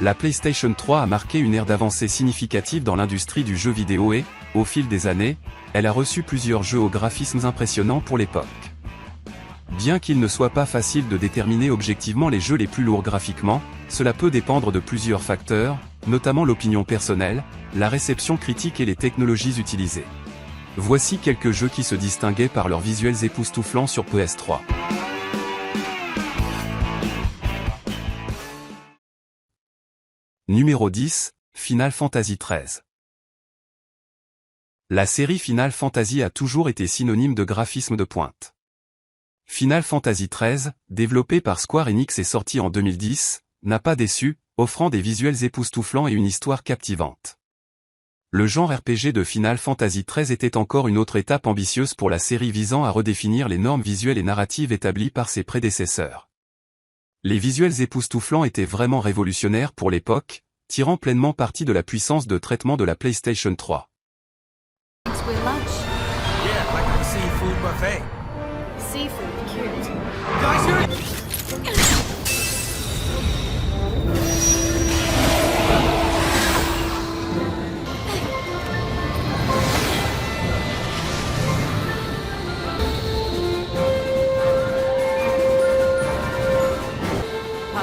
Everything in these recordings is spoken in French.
la PlayStation 3 a marqué une ère d'avancée significative dans l'industrie du jeu vidéo et, au fil des années, elle a reçu plusieurs jeux aux graphismes impressionnants pour l'époque. Bien qu'il ne soit pas facile de déterminer objectivement les jeux les plus lourds graphiquement, cela peut dépendre de plusieurs facteurs, notamment l'opinion personnelle, la réception critique et les technologies utilisées. Voici quelques jeux qui se distinguaient par leurs visuels époustouflants sur PS3. Numéro 10, Final Fantasy XIII. La série Final Fantasy a toujours été synonyme de graphisme de pointe. Final Fantasy XIII, développé par Square Enix et sorti en 2010, n'a pas déçu, offrant des visuels époustouflants et une histoire captivante. Le genre RPG de Final Fantasy XIII était encore une autre étape ambitieuse pour la série visant à redéfinir les normes visuelles et narratives établies par ses prédécesseurs. Les visuels époustouflants étaient vraiment révolutionnaires pour l'époque, tirant pleinement parti de la puissance de traitement de la PlayStation 3.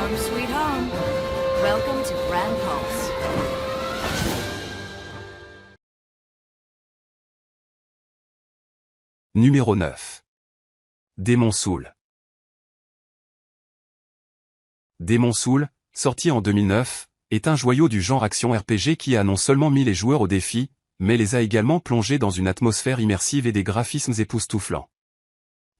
Home sweet home. Welcome to Grand Pulse. Numéro 9. Demon's Souls. Demon's Souls, sorti en 2009, est un joyau du genre action RPG qui a non seulement mis les joueurs au défi, mais les a également plongés dans une atmosphère immersive et des graphismes époustouflants.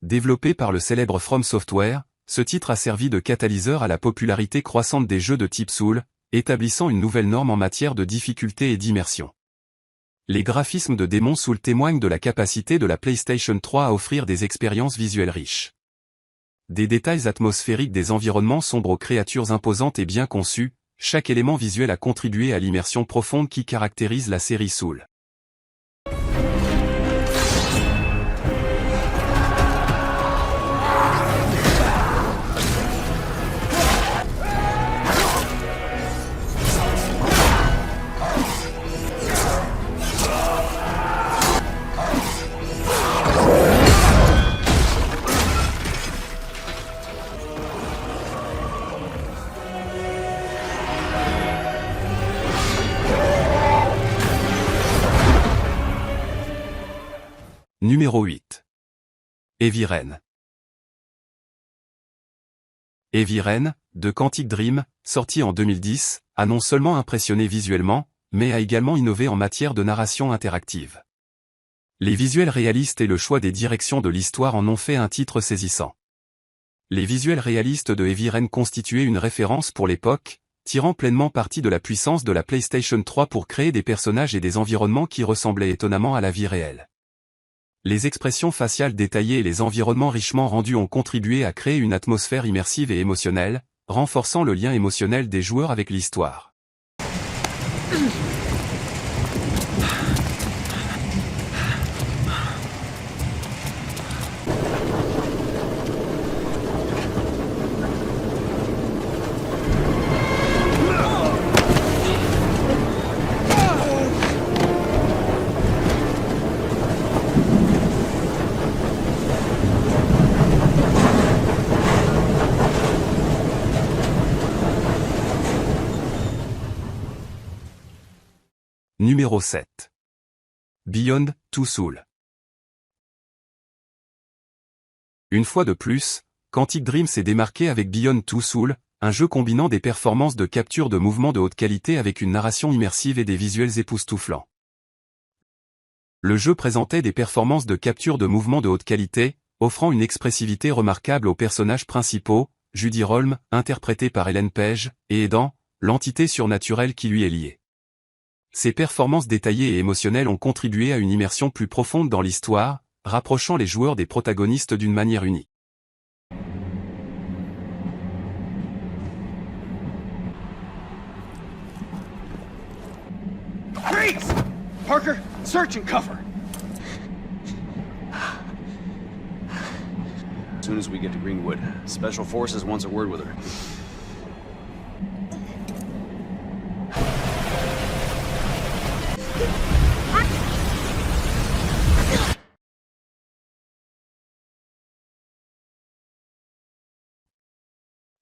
Développé par le célèbre From Software, ce titre a servi de catalyseur à la popularité croissante des jeux de type Souls, établissant une nouvelle norme en matière de difficulté et d'immersion. Les graphismes de Demon's Souls témoignent de la capacité de la PlayStation 3 à offrir des expériences visuelles riches. Des détails atmosphériques des environnements sombres aux créatures imposantes et bien conçues, chaque élément visuel a contribué à l'immersion profonde qui caractérise la série Souls. Numéro 8. Heavy Rain. Heavy Rain, de Quantic Dream, sorti en 2010, a non seulement impressionné visuellement, mais a également innové en matière de narration interactive. Les visuels réalistes et le choix des directions de l'histoire en ont fait un titre saisissant. Les visuels réalistes de Heavy Rain constituaient une référence pour l'époque, tirant pleinement parti de la puissance de la PlayStation 3 pour créer des personnages et des environnements qui ressemblaient étonnamment à la vie réelle. Les expressions faciales détaillées et les environnements richement rendus ont contribué à créer une atmosphère immersive et émotionnelle, renforçant le lien émotionnel des joueurs avec l'histoire. Numéro 7. Beyond Two Souls. Une fois de plus, Quantic Dream s'est démarqué avec Beyond Two Souls, un jeu combinant des performances de capture de mouvements de haute qualité avec une narration immersive et des visuels époustouflants. Le jeu présentait des performances de capture de mouvements de haute qualité, offrant une expressivité remarquable aux personnages principaux, Judy Rolm, interprétée par Ellen Page, et Aidan, l'entité surnaturelle qui lui est liée. Ces performances détaillées et émotionnelles ont contribué à une immersion plus profonde dans l'histoire, rapprochant les joueurs des protagonistes d'une manière unique. Freeze! Parker, search and cover! As soon as we get to Greenwood, Special Forces wants a word with her.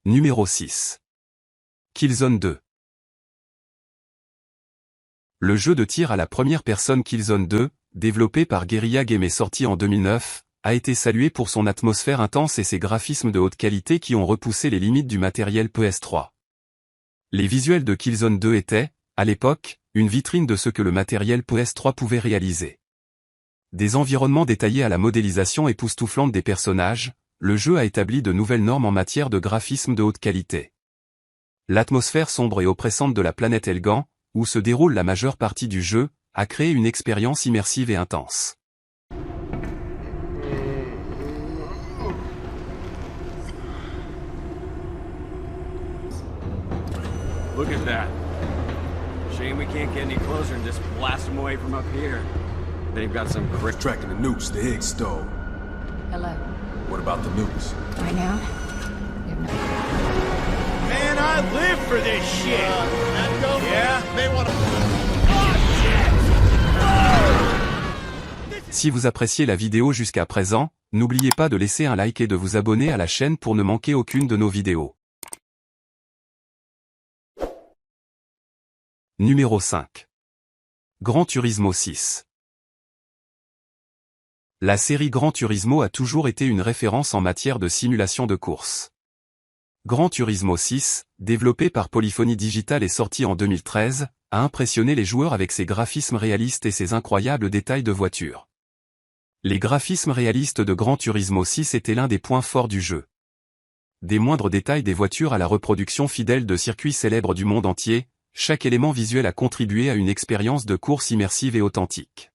Numéro 6. Killzone 2. Le jeu de tir à la première personne Killzone 2, développé par Guerrilla Games et sorti en 2009, a été salué pour son atmosphère intense et ses graphismes de haute qualité qui ont repoussé les limites du matériel PS3. Les visuels de Killzone 2 étaient, à l'époque, une vitrine de ce que le matériel PS3 pouvait réaliser. Des environnements détaillés à la modélisation époustouflante des personnages, le jeu a établi de nouvelles normes en matière de graphisme de haute qualité. L'atmosphère sombre et oppressante de la planète Elgan, où se déroule la majeure partie du jeu, a créé une expérience immersive et intense. Look at that. Shame we can't get any closer and just blast them away from up here. They've got some crit. Tracking the nukes the Higgs stole. Hello. What about the nukes? Right now, you have no. Man, I live for this shit. Yeah, they want to. Si vous appréciez la vidéo jusqu'à présent, n'oubliez pas de laisser un like et de vous abonner à la chaîne pour ne manquer aucune de nos vidéos. Numéro 5. Gran Turismo 6. La série Gran Turismo a toujours été une référence en matière de simulation de course. Gran Turismo 6, développé par Polyphony Digital et sorti en 2013, a impressionné les joueurs avec ses graphismes réalistes et ses incroyables détails de voitures. Les graphismes réalistes de Gran Turismo 6 étaient l'un des points forts du jeu. Des moindres détails des voitures à la reproduction fidèle de circuits célèbres du monde entier, chaque élément visuel a contribué à une expérience de course immersive et authentique.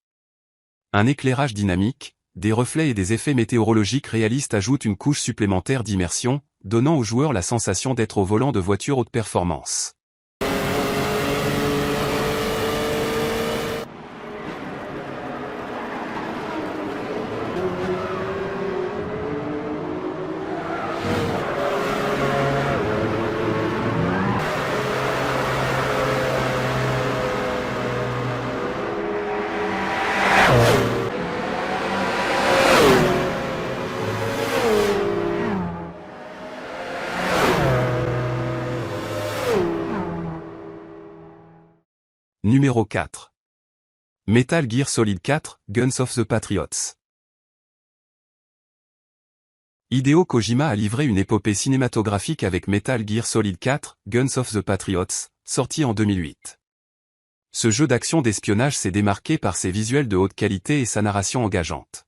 Un éclairage dynamique, des reflets et des effets météorologiques réalistes ajoutent une couche supplémentaire d'immersion, donnant aux joueurs la sensation d'être au volant de voitures haute performance. Numéro 4. Metal Gear Solid 4, Guns of the Patriots. Hideo Kojima a livré une épopée cinématographique avec Metal Gear Solid 4, Guns of the Patriots, sorti en 2008. Ce jeu d'action d'espionnage s'est démarqué par ses visuels de haute qualité et sa narration engageante.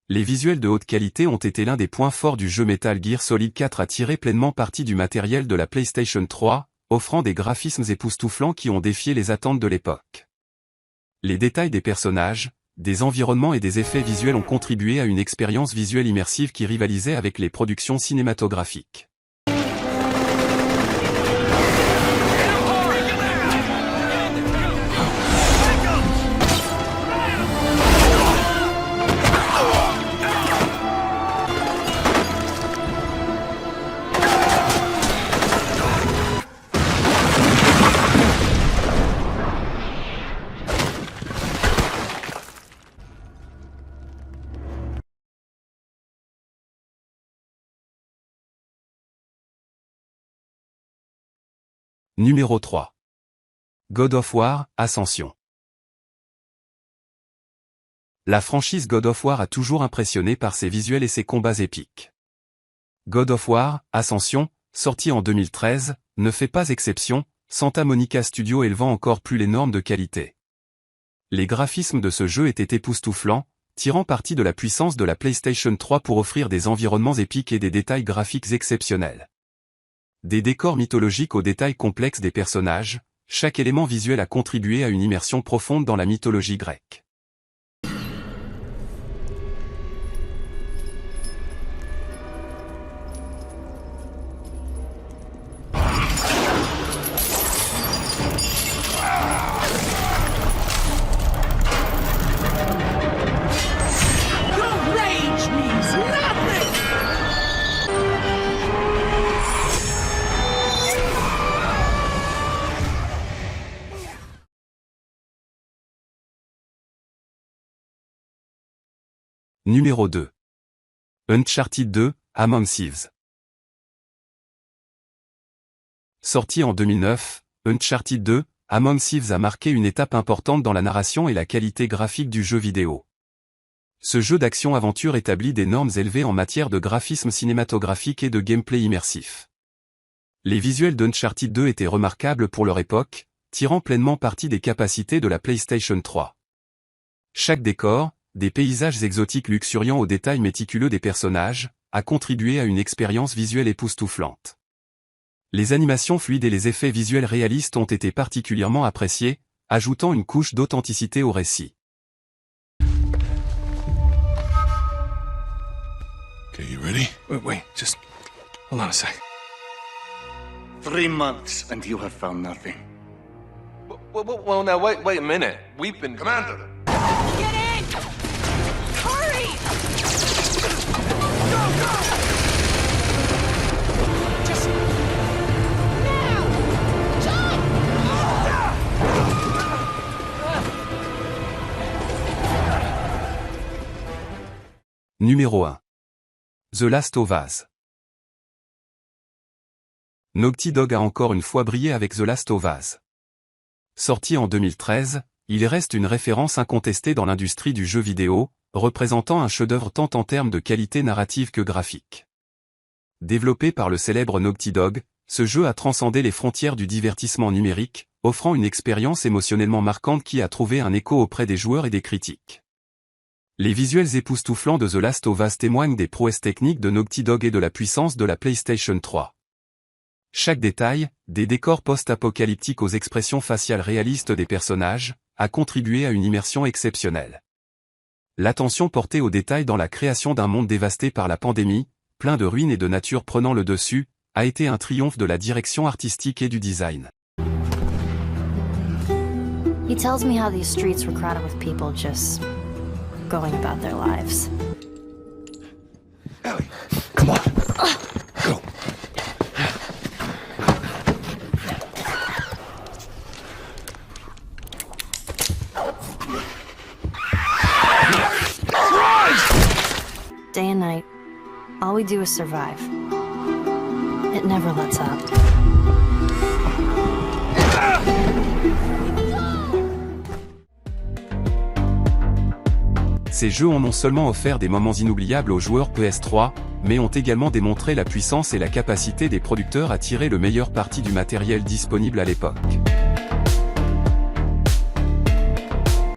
Les visuels de haute qualité ont été l'un des points forts du jeu Metal Gear Solid 4 à tirer pleinement parti du matériel de la PlayStation 3, offrant des graphismes époustouflants qui ont défié les attentes de l'époque. Les détails des personnages, des environnements et des effets visuels ont contribué à une expérience visuelle immersive qui rivalisait avec les productions cinématographiques. Numéro 3. God of War, Ascension. La franchise God of War a toujours impressionné par ses visuels et ses combats épiques. God of War, Ascension, sorti en 2013, ne fait pas exception, Santa Monica Studio élevant encore plus les normes de qualité. Les graphismes de ce jeu étaient époustouflants, tirant parti de la puissance de la PlayStation 3 pour offrir des environnements épiques et des détails graphiques exceptionnels. Des décors mythologiques aux détails complexes des personnages, chaque élément visuel a contribué à une immersion profonde dans la mythologie grecque. Numéro 2. Uncharted 2, Among Thieves. Sorti en 2009, Uncharted 2, Among Thieves a marqué une étape importante dans la narration et la qualité graphique du jeu vidéo. Ce jeu d'action-aventure établit des normes élevées en matière de graphisme cinématographique et de gameplay immersif. Les visuels d'Uncharted 2 étaient remarquables pour leur époque, tirant pleinement parti des capacités de la PlayStation 3. Chaque décor, des paysages exotiques luxuriants aux détails méticuleux des personnages, a contribué à une expérience visuelle époustouflante. Les animations fluides et les effets visuels réalistes ont été particulièrement appréciés, ajoutant une couche d'authenticité au récit. Okay, you ready? Wait, just hold on a sec. 3 months and you have found nothing. Well, now wait a minute. We've been. Commander! Get in! Hurry! Just now! Jump! Numéro 1. The Last of Us. Naughty Dog a encore une fois brillé avec The Last of Us. Sorti en 2013, il reste une référence incontestée dans l'industrie du jeu vidéo, représentant un chef-d'œuvre tant en termes de qualité narrative que graphique. Développé par le célèbre Naughty Dog, ce jeu a transcendé les frontières du divertissement numérique, offrant une expérience émotionnellement marquante qui a trouvé un écho auprès des joueurs et des critiques. Les visuels époustouflants de The Last of Us témoignent des prouesses techniques de Naughty Dog et de la puissance de la PlayStation 3. Chaque détail, des décors post-apocalyptiques aux expressions faciales réalistes des personnages, a contribué à une immersion exceptionnelle. L'attention portée aux détails dans la création d'un monde dévasté par la pandémie, plein de ruines et de nature prenant le dessus, a été un triomphe de la direction artistique et du design. He tells me how these streets were crowded with people just going about their lives. Ellie, come on. Go. Day and night, all we do is survive. It never lets up. Ces jeux ont non seulement offert des moments inoubliables aux joueurs PS3, mais ont également démontré la puissance et la capacité des producteurs à tirer le meilleur parti du matériel disponible à l'époque.